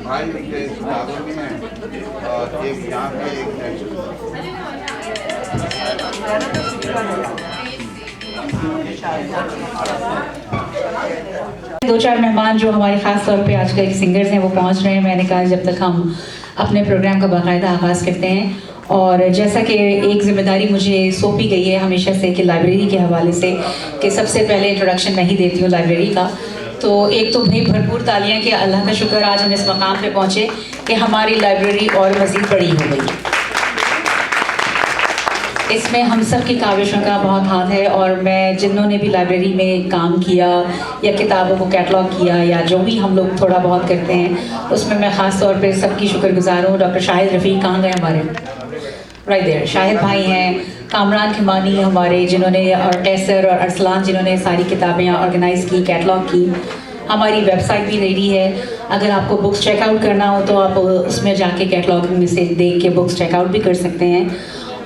भाई के किताबों में है और एक यहाँ पे एक दो चार मेहमान जो हमारे ख़ास तौर पे आजकल के सिंगर्स हैं वो पहुंच रहे हैं। मैंने कहा जब तक हम अपने प्रोग्राम का बाकायदा आगाज़ करते हैं, और जैसा कि एक ज़िम्मेदारी मुझे सौंपी गई है हमेशा से कि लाइब्रेरी के हवाले से कि सबसे पहले इंट्रोडक्शन मैं ही देती हूँ लाइब्रेरी का। तो एक तो भाई भरपूर तालियां कि अल्लाह का शुक्र आज हम इस मकाम पे पहुँचे कि हमारी लाइब्रेरी और मज़ीद बड़ी हो गई। इसमें हम सब की काविशों का बहुत हाथ है, और मैं जिन्होंने भी लाइब्रेरी में काम किया या किताबों को कैटलॉग किया या जो भी हम लोग थोड़ा बहुत करते हैं उसमें मैं ख़ास तौर पे सबकी शुक्रगुजार हूँ। डॉक्टर शाहिद रफ़ीक कहाँ गए हमारे? राइट देयर, शाहिद भाई हैं। कामरान खिमानी हमारे जिन्होंने, और कैसर और अरसलान जिन्होंने सारी किताबें ऑर्गेनाइज़ की, कैटलॉग की। हमारी वेबसाइट भी रेडी है, अगर आपको बुक्स चेकआउट करना हो तो आप उसमें जाके कैटलॉग में से देख के बुक्स चेकआउट भी कर सकते हैं।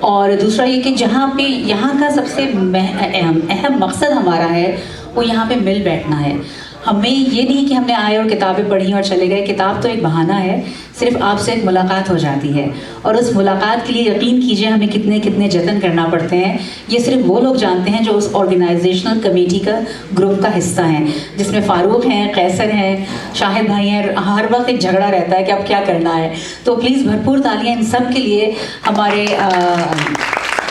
और दूसरा ये कि जहाँ पे यहाँ का सबसे अहम मकसद हमारा है वो यहाँ पे मिल बैठना है। हमें ये नहीं कि हमने आए और किताबें पढ़ी और चले गए। किताब तो एक बहाना है, सिर्फ आपसे एक मुलाकात हो जाती है, और उस मुलाकात के लिए यकीन कीजिए हमें कितने कितने जतन करना पड़ते हैं। ये सिर्फ वो लोग जानते हैं जो उस ऑर्गेनाइजेशनल कमेटी का ग्रुप का हिस्सा हैं, जिसमें फ़ारूक हैं, कैसर हैं, शाहिद भाई हैं। हर वक्त एक झगड़ा रहता है कि अब क्या करना है। तो प्लीज़ भरपूर तालियां इन सब के लिए। हमारे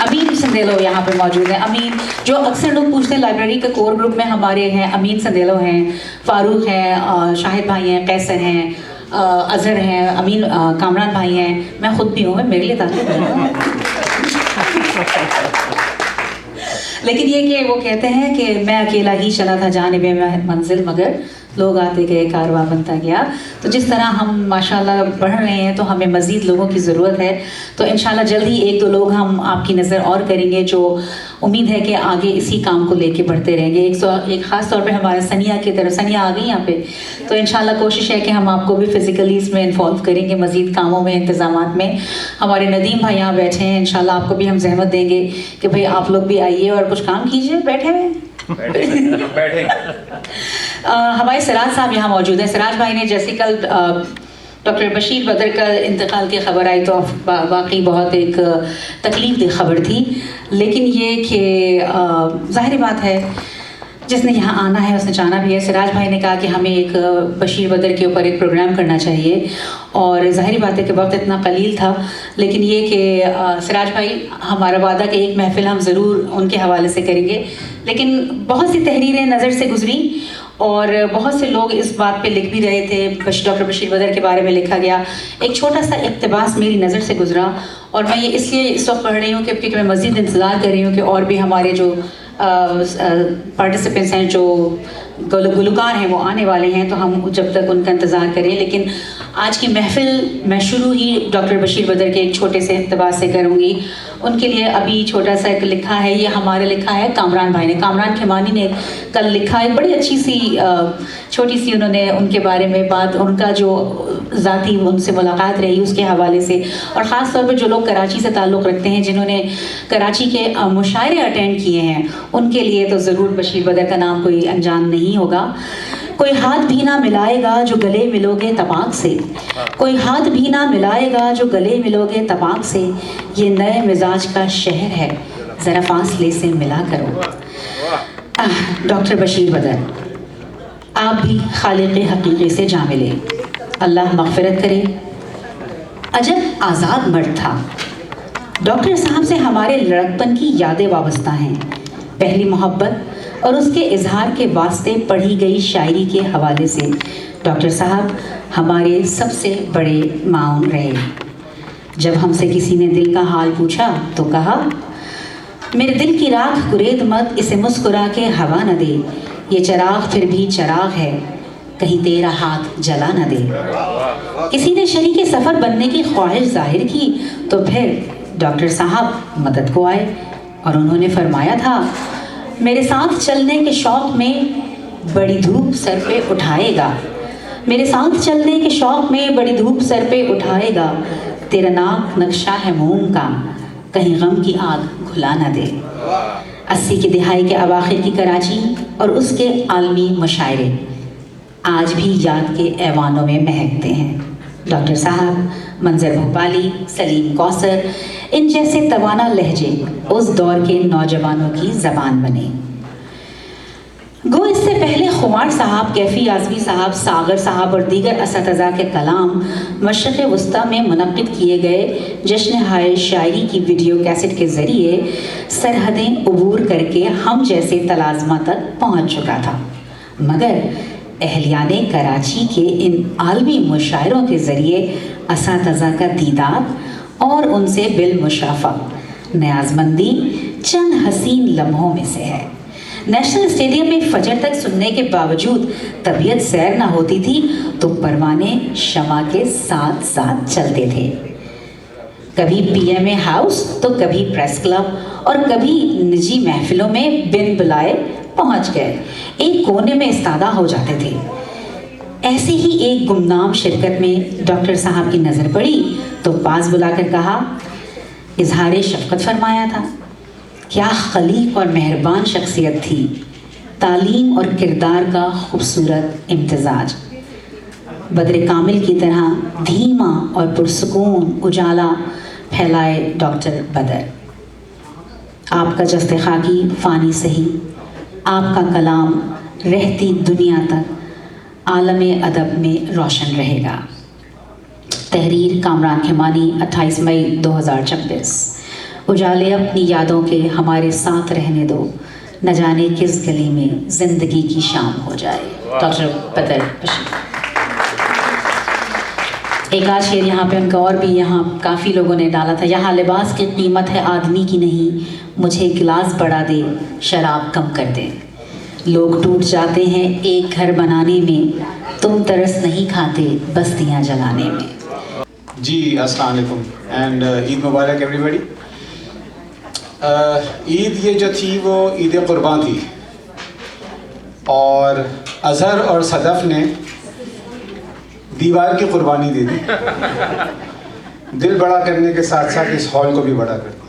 अमीन संदेलो यहाँ पे मौजूद हैं। अमीन, जो अक्सर लोग पूछते हैं लाइब्रेरी के कोर ग्रुप में हमारे हैं, अमीन संदेलो हैं, फ़ारूक हैं, शाहिद भाई हैं, कैसर हैं, अज़हर हैं, अमीन कामरान भाई हैं, मैं ख़ुद भी हूँ। मेरे लिए तारीफ है। लेकिन ये कि वो कहते हैं कि मैं अकेला ही चला था जानिबे मंजिल, मगर लोग आते गए कारवां बनता गया। तो जिस तरह हम माशाल्लाह बढ़ रहे हैं तो हमें मज़ीद लोगों की ज़रूरत है। तो इंशाल्लाह जल्द ही एक दो लोग हम आपकी नज़र और करेंगे, जो उम्मीद है कि आगे इसी काम को लेके बढ़ते रहेंगे। एक ख़ास तौर पे हमारा सनिया की तरफ, सनिया आ गई यहाँ पे, तो इंशाल्लाह कोशिश है कि हम आपको भी फ़िज़िकली इसमें इन्वॉल्व करेंगे, मज़ीद कामों में, इंतज़ामात में। हमारे नदीम भाई यहाँ बैठे हैं, इंशाल्लाह आपको भी हम ज़हमत देंगे कि भाई आप लोग भी आइए और कुछ काम कीजिए। बैठे हुए बैठे हमारे सिराज साहब यहाँ मौजूद हैं। सिराज भाई ने जैसे कल डॉक्टर बशीर बदर का इंतकाल की खबर आई तो वाकई बहुत एक तकलीफ दह खबर थी। लेकिन ये कि ज़ाहिर बात है जिसने यहाँ आना है उसने जाना भी है। सिराज भाई ने कहा कि हमें एक बशीर बदर के ऊपर एक प्रोग्राम करना चाहिए, और ज़ाहिर बात है कि वक्त इतना कलील था। लेकिन ये कि सिराज भाई, हमारा वादा कि एक महफ़िल हम ज़रूर उनके हवाले से करेंगे। लेकिन बहुत सी तहरीरें नज़र से गुजरी और बहुत से लोग इस बात पे लिख भी रहे थे। डॉक्टर बशीर बदर के बारे में लिखा गया, एक छोटा सा इक़्तिबास मेरी नज़र से गुजरा, और मैं ये इसलिए इस वक्त पढ़ रही हूँ क्योंकि मैं मज़ीद इंतज़ार कर रही हूँ कि और भी हमारे जो पार्टिसिपेंट्स हैं, जो गुलकार हैं, वो आने वाले हैं, तो हम जब तक उनका इंतज़ार करें। लेकिन आज की महफ़िल मैं शुरू ही डॉक्टर बशीर बदर के एक छोटे से इक़्तिबास से करूँगी। उनके लिए अभी छोटा सा एक लिखा है, ये हमारे लिखा है कामरान भाई ने, कामरान खिमानी ने कल लिखा है। बड़ी अच्छी सी छोटी सी उन्होंने उनके बारे में बात, उनका जो ज़ाती उनसे मुलाकात रही उसके हवाले से, और ख़ास तौर पर जो लोग कराची से ताल्लुक़ रखते हैं, जिन्होंने कराची के मुशायरे अटेंड किए हैं, उनके लिए तो ज़रूर बशीर बदर का नाम कोई अनजान नहीं होगा। कोई हाथ भी ना मिलाएगा जो गले मिलोगे तपाक से, कोई हाथ भी ना मिलाएगा जो गले मिलोगे तपाक से, ये नए मिजाज का शहर है, ज़रा फासले से मिला करो। डॉक्टर बशीर बदर, आप भी खालिक़े हकीक़ी से जा मिले, अल्लाह मग़फ़िरत करे। अजब आज़ाद मर्द था। डॉक्टर साहब से हमारे लड़कपन की यादें वाबस्ता हैं, पहली मोहब्बत और उसके इजहार के वास्ते पढ़ी गई शायरी के हवाले से डॉक्टर साहब हमारे सबसे बड़े माउन रहे। जब हमसे किसी ने दिल का हाल पूछा तो कहा, मेरे दिल की राख कुरेद मत, इसे मुस्कुरा के हवा न दे, ये चराग फिर भी चराग है, कहीं तेरा हाथ जला न दे। किसी ने शरीके सफ़र बनने की ख्वाहिश जाहिर की तो फिर डॉक्टर साहब मदद को आए, और उन्होंने फरमाया था, मेरे साथ चलने के शौक़ में बड़ी धूप सर पे उठाएगा, मेरे साथ चलने के शौक़ में बड़ी धूप सर पे उठाएगा, तेरा नाक नक्शा है मोम का, कहीं गम की आग घुला न दे। 80 की दिहाई के अवाखिर की कराची और उसके आलमी मुशायरे आज भी याद के ऐवानों में महकते हैं। डॉक्टर साहब, मंजर भोपाली, सलीम कौसर, इन जैसे तवाना लहजे उस दौर के नौजवानों की ज़बान बने। गो इससे पहले खुमार साहब, कैफी आज़मी साहब, सागर साहब और दीगर असतज़ा के कलाम मशरिक़ वस्ता में मुनक़्क़िद किए गए जश्न हाय शायरी की वीडियो कैसेट के ज़रिए सरहदें उबूर करके हम जैसे तलाज़मा तक पहुँच चुका था, मगर अहलियाने कराची के इन आलमी मुशायरों के ज़रिए असतज़ा का दीदार और उनसे बिलमुशाफ़ा न्याज़मंदी चंद हसीन लम्हों में से है। नेशनल स्टेडियम में फजर तक सुनने के बावजूद तबीयत सैर ना होती थी तो परवाने शमा के साथ साथ चलते थे। कभी पीएमए हाउस तो कभी प्रेस क्लब और कभी निजी महफिलों में बिन बुलाए पहुंच गए, एक कोने में इस्तादा हो जाते थे। ऐसे ही एक गुमनाम शिरकत में डॉक्टर साहब की नज़र पड़ी तो पास बुलाकर कहा, इजहार शफ़क़त फरमाया था। क्या खलीक और मेहरबान शख्सियत थी, तालीम और किरदार का खूबसूरत इम्तिजाज। बद्र कामिल की तरह धीमा और पुरसुकून उजाला फैलाए डॉक्टर बदर। आपका जस्ते खाकी फ़ानी सही, आपका कलाम रहती दुनिया तक आलमे अदब में रोशन रहेगा। तहरीर कामरान खेमानी, 28 मई 2026। उजाले अपनी यादों के हमारे साथ रहने दो, न जाने किस गली में जिंदगी की शाम हो जाए। डॉक्टर बदर बशीर। एक आध शेर यहाँ पे उनका और भी यहाँ काफ़ी लोगों ने डाला था। यहाँ लिबास की कीमत है आदमी की नहीं, मुझे गिलास बढ़ा दे शराब कम कर दे। लोग टूट जाते हैं एक घर बनाने में, तुम तरस नहीं खाते बस्तियाँ जलाने में। जी अस्सलाम वालेकुम and Eid Mubarak everybody. Eid ये जो थी वो ईद कुर्बान थी और अज़हर और सदफ़ ने दीवार की कुर्बानी दे दी। दिल बड़ा करने के साथ साथ इस हॉल को भी बड़ा कर दिया।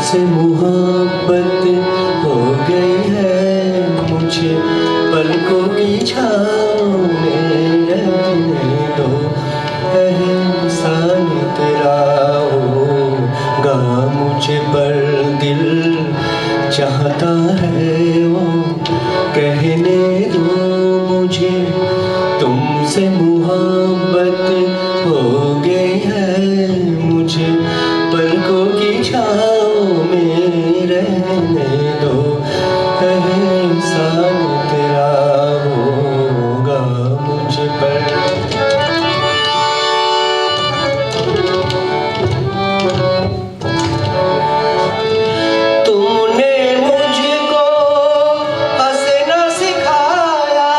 तुमसे मोहब्बत हो गई है मुझे, पलकों की छाँव में रहने दो, एहसान तेरा होगा मुझे, पर दिल चाहता है वो कहने दो मुझे, तुमसे मोहब्बत हो गई है मुझे, पलकों की छाँव में रहने दो, एहसान तेरा होगा मुझ पर। तुमने मुझको हंसना सिखाया,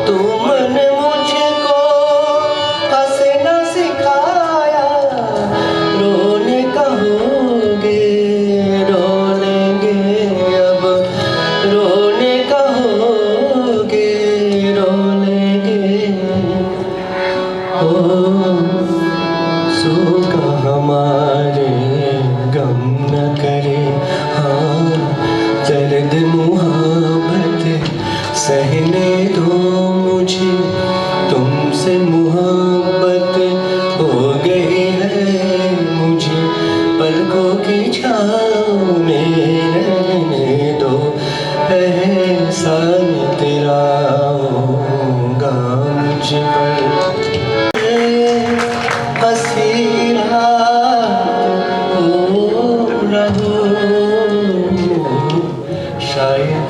तुमने मुझको हंसना सिखाया, रोने कहोगे रोनेंगे अब, रोने कहोगे रोनेंगे, सोगा हमारे गम न करे, हाँ दर्द मोहब्बत सहने दो मुझे, तुमसे मोहब्बत हो गई है मुझे, पलकों की छाँव में रहने दो, एहसान तेरा होगा मुझ पर। हंसी रात हो रहो, शायद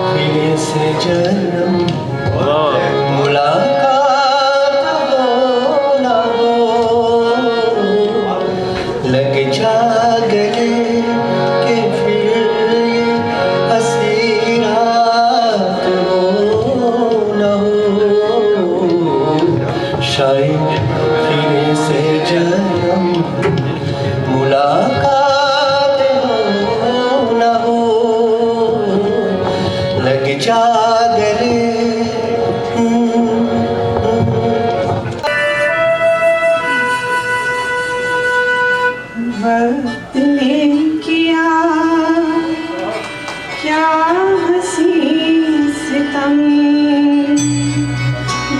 फिर से जन्म मुलाकात हो ना हो, लग जा गले के फिर ये हंसी रात हो ना हो, शायद फिर से जन्म मुलाकात हो ना हो, लग जा गले। वक्त ने किया क्या हंसी सितम,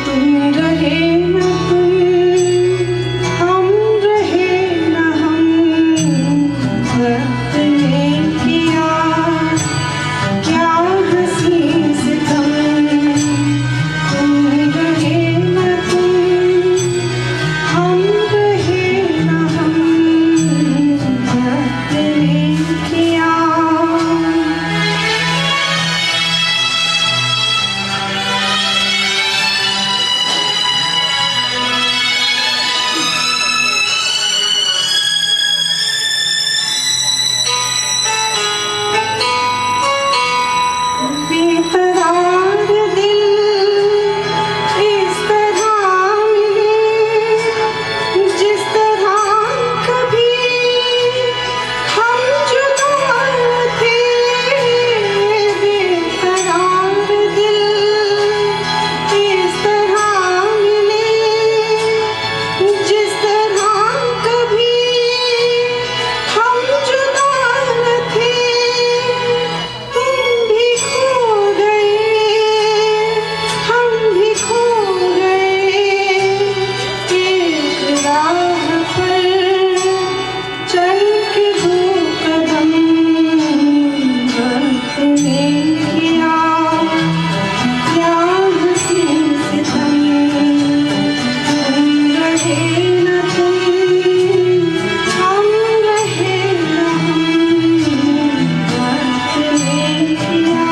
तुम रहे न तुम, हम रहे न हम, वक्त ने किया क्या हंसी सितम, तुम रहे न तुम, हम रहे न हम, वक्त ने किया। बेकरार दिल इस तरह मिले, जिस तरह कभी हम जुदा थे, बेकरार दिल इस तरह मिले, जिस तरह कभी हम जुदा थे, तुम भी खो गए हम भी खो गए, एक राह पर चल के दो कदम, वक्त ने किया क्या हंसी सितम, तुम रहे न तुम, हम रहे न हम, वक्त ने किया।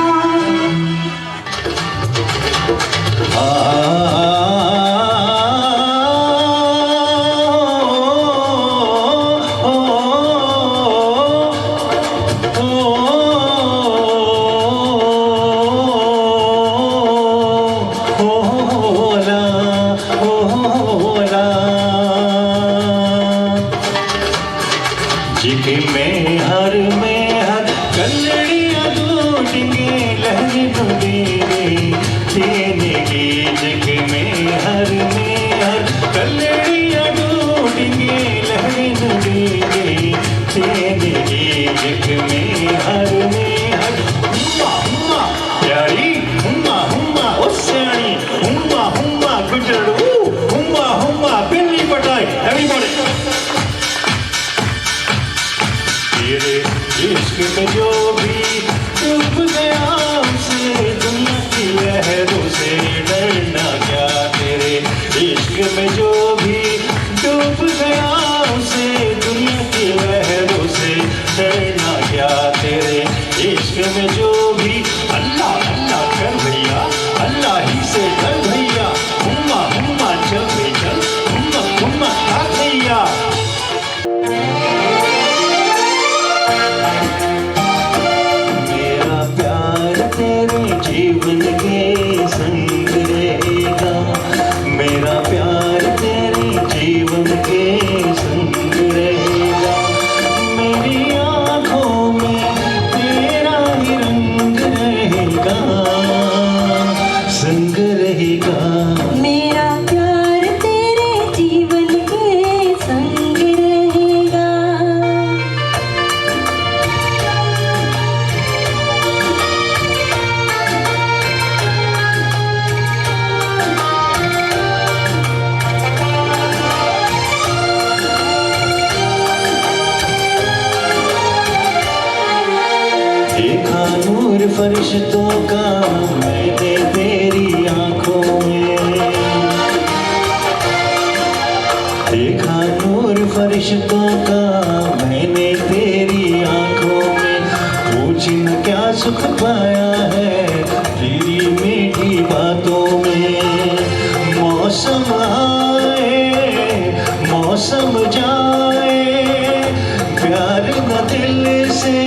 में हर कलड़ियाँ टूटेंगे लहरी डूबेंगे देने की जग में हर कलड़ियाँ टूटेंगे लहरी तेरे इश्क में हर हुम्मा हुम्मा प्यारी हुम्मा हुम्मा ओ सियाणी हुम्मा हुम्मा गुजरू हुम्मा हुम्मा बिल्ली पटाई एवरीबॉडी तेरे इश्क में जो भी डूब गया उसे दुनिया की लहरों से डरना क्या तेरे इश्क में जो भी डूब गया उसे दुनिया की लहरों से डरना क्या तेरे इश्क में जो भी अल्लाह अल्लाह कर भैया अल्लाह ही से डर भैया हुम्मा हुम्मा चल भाई चल हुम्मा हुम्मा खा भैया मेरा प्यार तेरे जीवन के संग रहेगा मेरा प्यार तेरे जीवन के संग रहेगा मेरी आँखों में तेरा ही रंग रहेगा संग रहेगा मेरा प्यार तेरे जीवन के संग रहेगा देखा नूर फरिश्तों का मैंने तेरी आंखों में देखा नूर फरिश्तों का मैंने तेरी आंखों में पूछ न क्या सुख पाया है तेरी मीठी बातों में मौसम आए मौसम जाए प्यार न दिल से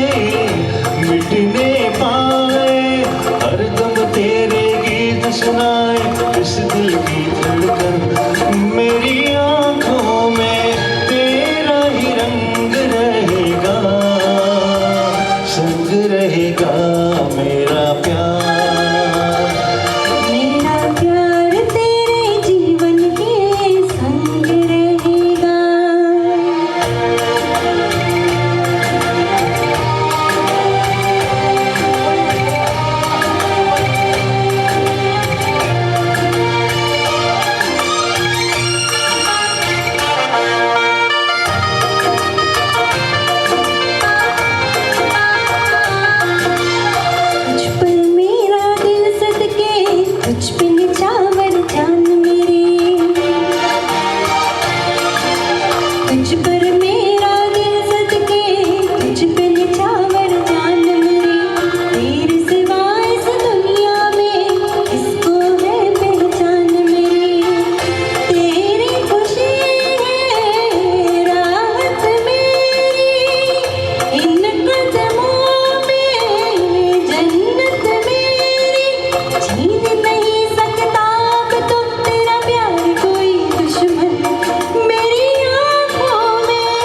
मिटने पाए हरदम तेरे गीत सुनाए इस दिल की धड़कन मेरी आंखों में तेरा ही रंग रहेगा संग रहेगा मेरा प्यार मेरा प्यार तेरे जीवन के संग रहेगा तुझ पर मेरा दिल सदके तुझ पे निछावर जान मेरी तुझ पर मेरा दिल सदके तुझ पे निछावर जान मेरी तेरे सिवा इस दुनिया में किसको है पहचान मेरी तेरी खुशी है राहत मेरी इन कदमों में जन्नत मेरी छीन नहीं सकता अब तो तेरा प्यार कोई दुश्मन मेरी आँखों में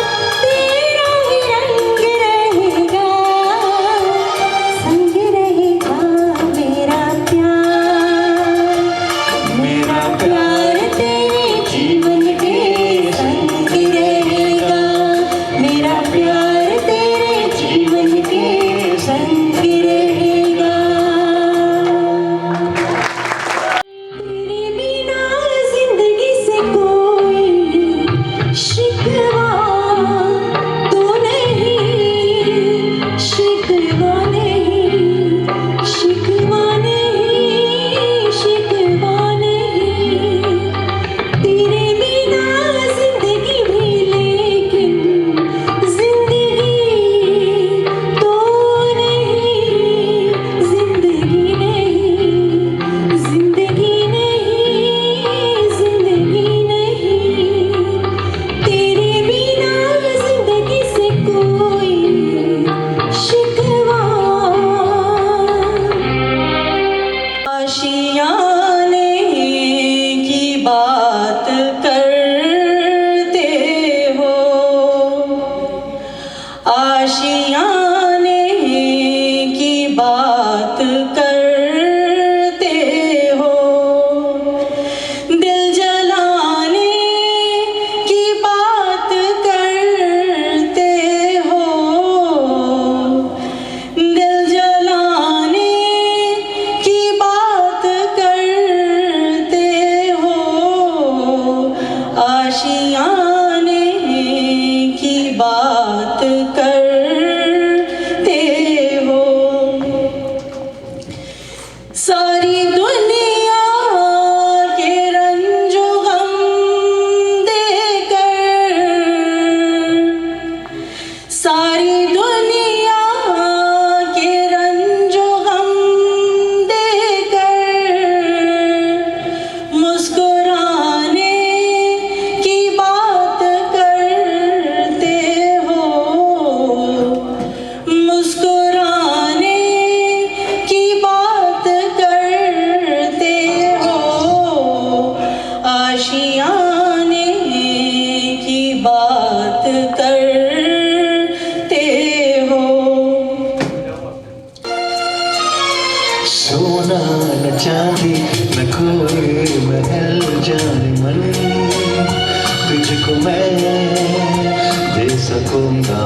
सकूंगा।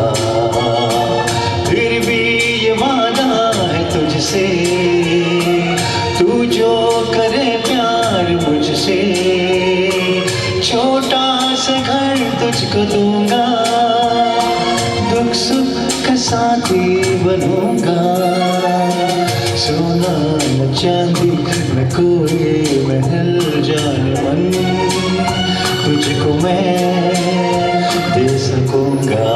फिर भी ये वादा है तुझसे, तू जो करे प्यार मुझसे, छोटा सा घर तुझको दूंगा, दुख सुख का साथी बनूंगा। सोना न चांदी न कोई महल जाने मन, तुझको मैं दे सकूंगा।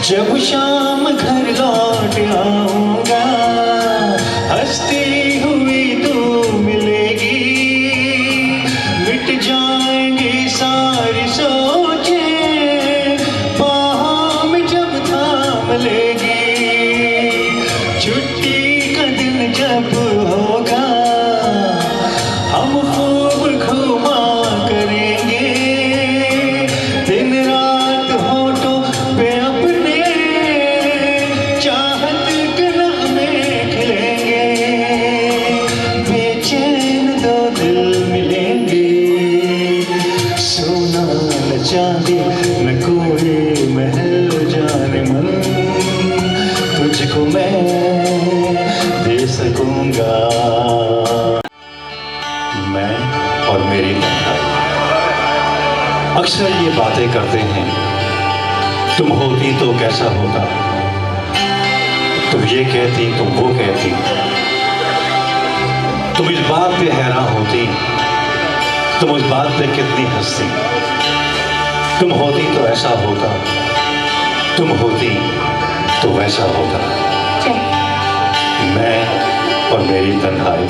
जब शाम घर लौट आऊंगा, हंसती हुई तू मिलेगी, मिट जाएंगी सारी सोचें, बाहों में जब थाम लेगी। छुट्टी का दिन जब होगा, हम खूब घूमा करेंगे, दिन रात होठों पे अपने चाहत के नगमे खिलेंगे, बेचैन दो दिल मिलेंगे। सोना न चांदी न कोई महल जाने मन, तुझको मैं दे सकूंगा। मैं और मेरी तन्हाई अक्सर ये बातें करते हैं, तुम होती तो कैसा होता, तुम ये कहती तुम वो कहती, तुम इस बात पे हैरान होती, तुम उस बात पे कितनी हंसती। तुम होती तो ऐसा होता, तुम होती तो वैसा होता। मैं और मेरी तन्हाई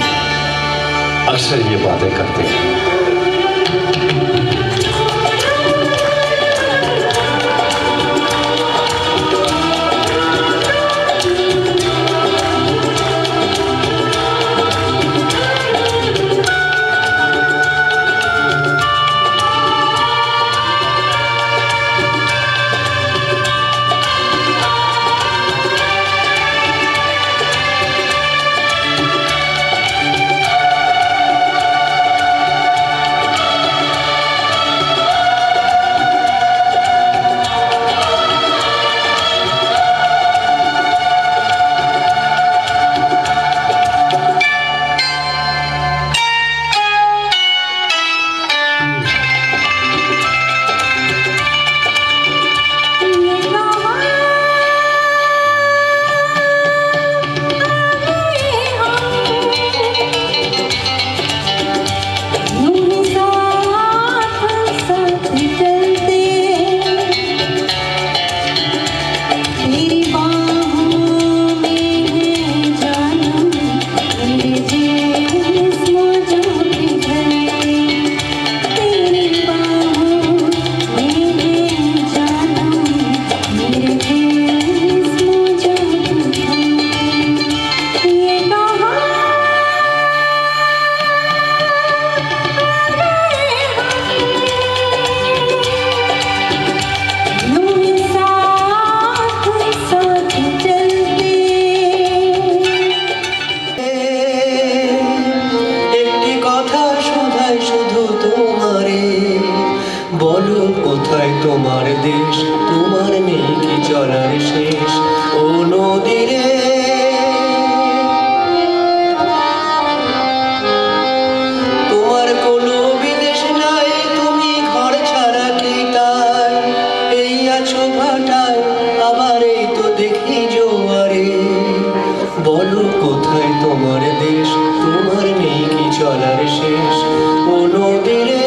अक्सर ये बातें करते हैं। কোথায় তোমার দেশ, তোমার নেই কি চলার শেষ ও নদী রে। তোমার কোনো বিদেশ নাই, তুমি ঘর ছাড়া কি তাই এই আছো ভাটায়, আবার এই তো দেখি জোয়ারে। বলো কোথায় তোমার দেশ, তোমার নেই কি চলার শেষ ও নদী রে।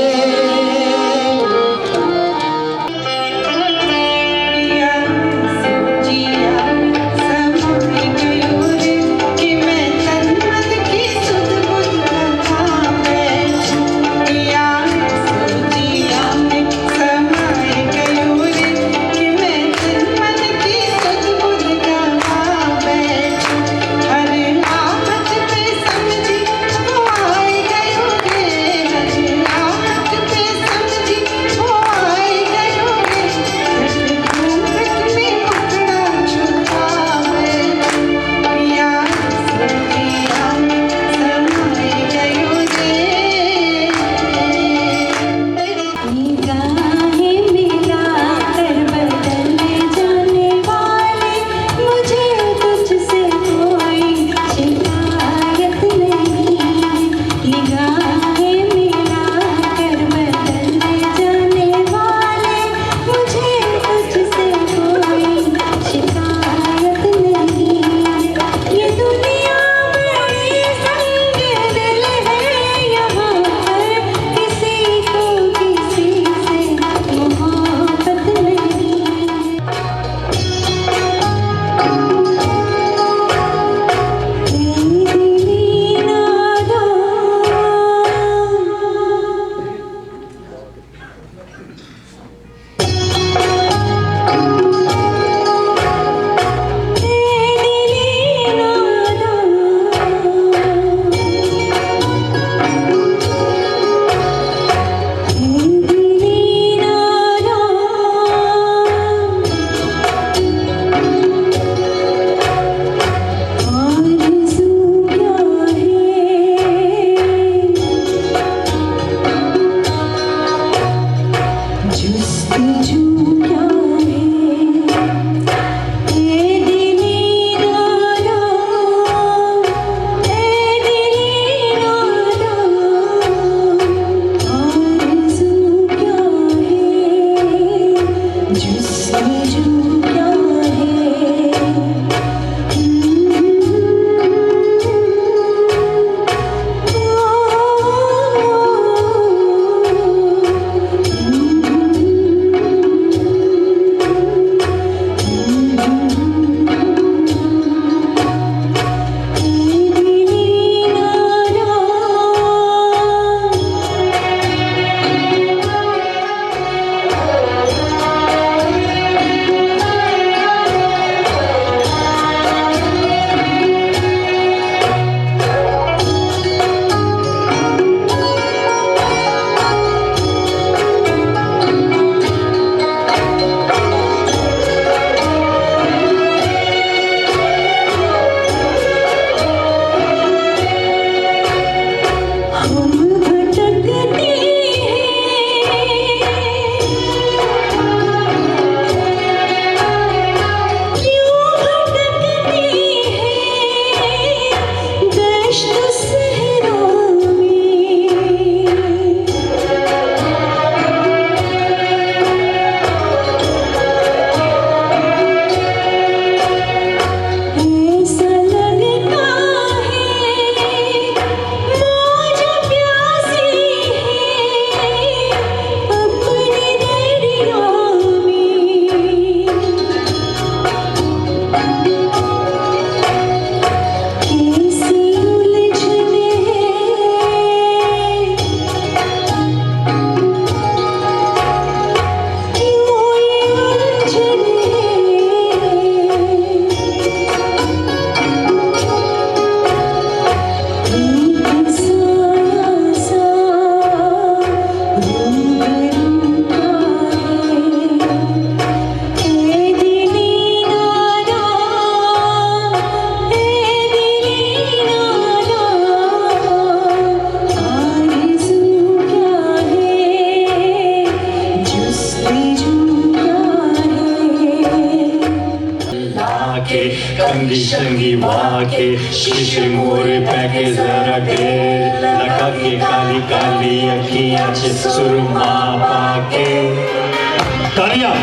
कंगी संगी वाके शीशे मोरे पैके जरा ढेर लगा के काली काली अखियां से सुरमा पाके तालियां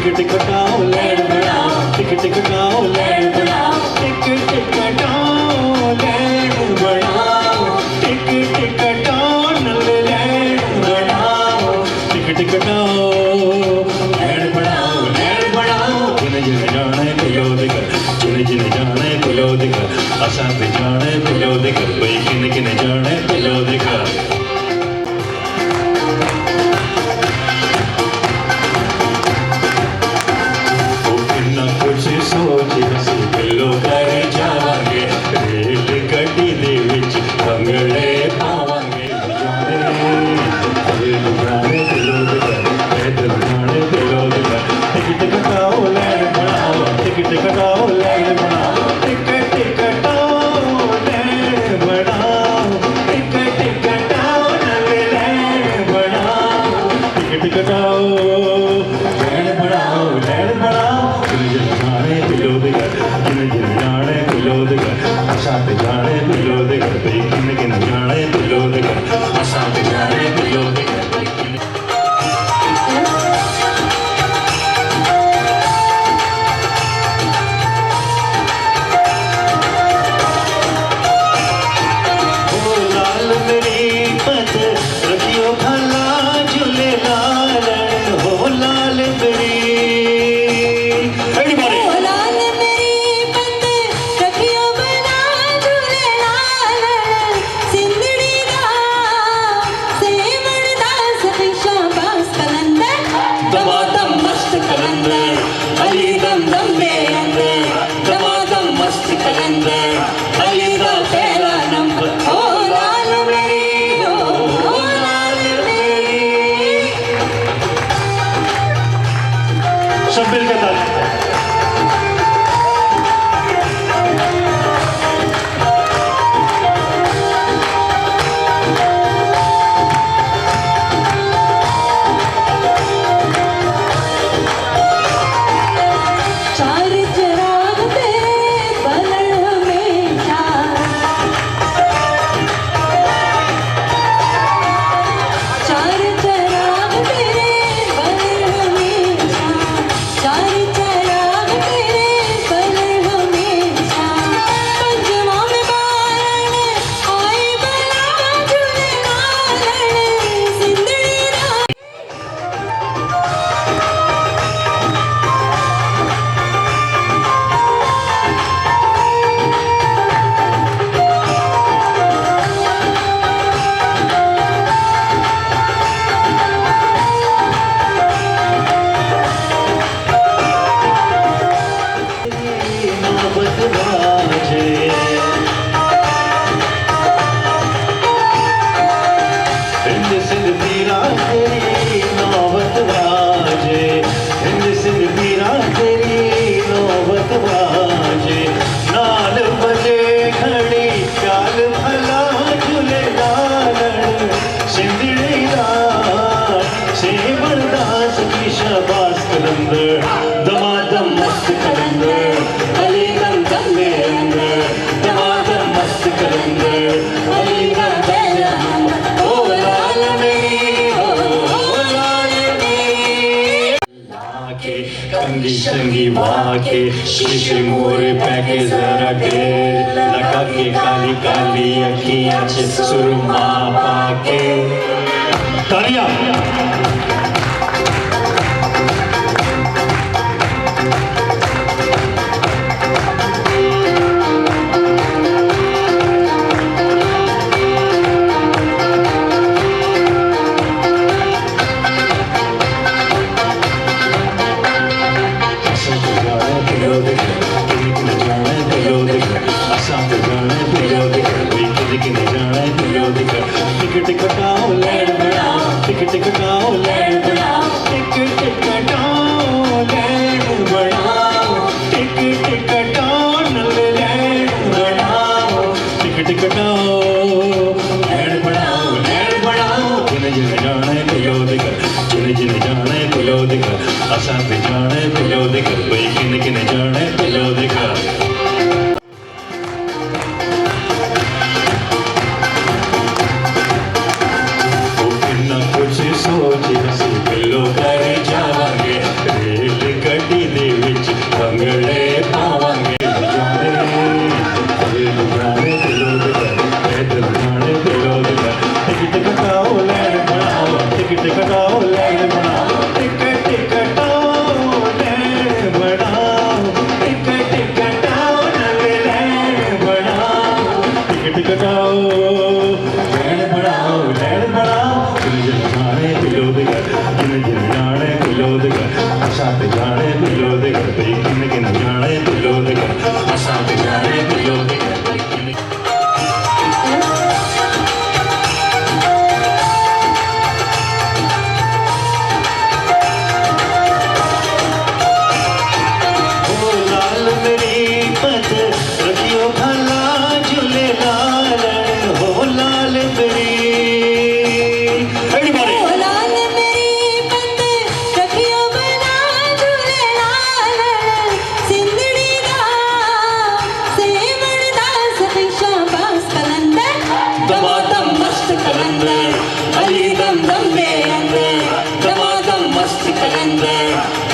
टिकट कटाओ लैंड बनाओ टिकट कटाओ लैंड बनाओ टिकट कटाओ लैंड बनाओ टिकट कटाओ लैंड बनाओ टिकट कटाओ लैंड बनाओ जिन्हें जिन्हें जाना है पिलो दिकर जिन्हें जिन्हें जाना है पिलो दिकर असां पे जाना है पिलो दिकर भाई किन्हें किन्हें जाना है पिलो दिकर सोच बस पिलो कर जावांगे रेल गड्डी दे विच भंगड़े पावांगे रेल गाने पिलो दिकर पैदल गाने पिलो दिकर टिकट कटाओ लैंड बनाओ टिकट कटाओ लैंड बनाओ टिकट कटाओ लैंड बनाओ टिकट कटाओ लैंड बनाओ टिकट कटाओ लैंड बनाओ पिलो दिकर जिन्हें जिन्हें जाने पिलो दिकर असां पे जाने पिलो दिकर भाई किन्हें किन्हें जाने पिलो दिकर असां पे जाने पिलो दिकर लाल मेरी पत रखियो भला झूले लाल हो लाल मेरी सब मिलकर ताली दमादम मस्त कलंदर अली दम दम में अंदर दमादम मस्त कलंदर अली दम दम में अंदर ओ लाल मेरी ओ लाल मेरी लाके कंगी संगी वाके शीशे मोरे पैके जरा ढेर लगा के काली काली अखियां से सुरमा पाके तालियां पिलो दिकर पिलो दिखा असां ते जाने पिलो दिखा भई किन किन जाने पिलो दिखा ओ किन्ना कुछ सोच हसी पिलो कर जावांगे रेल गड्डी दे विच भंगड़े पावांगे जाने पिलो दिखा पैदल जाने पिलो दिखा टिकट कटाओ लैंड बनाओ टिकट कटाओ लैंड बनाओ टिकट कटाओ लैंड बनाओ टिकट कटाओ लैंड बनाओ टिकट कटाओ लैंड बनाओ किन जाने पिलो दिखा किन जाने पिलो दिखा असां ते जाने पिलो दिखा भई किन किन जाने पिलो दिखा असां ते जाने पिलो दिखा भई किन लाल मेरी पत रखियो भला झूले लाल हो लाल मेरी everybody ओ लाल मेरी पत रखियो भला झूले लाल सिंदड़ी दा सेवण दा सखी शाबाश कलंदर दमादम मस्त कलंदर अली दम दम दे अंदर दमादम मस्त कलंदर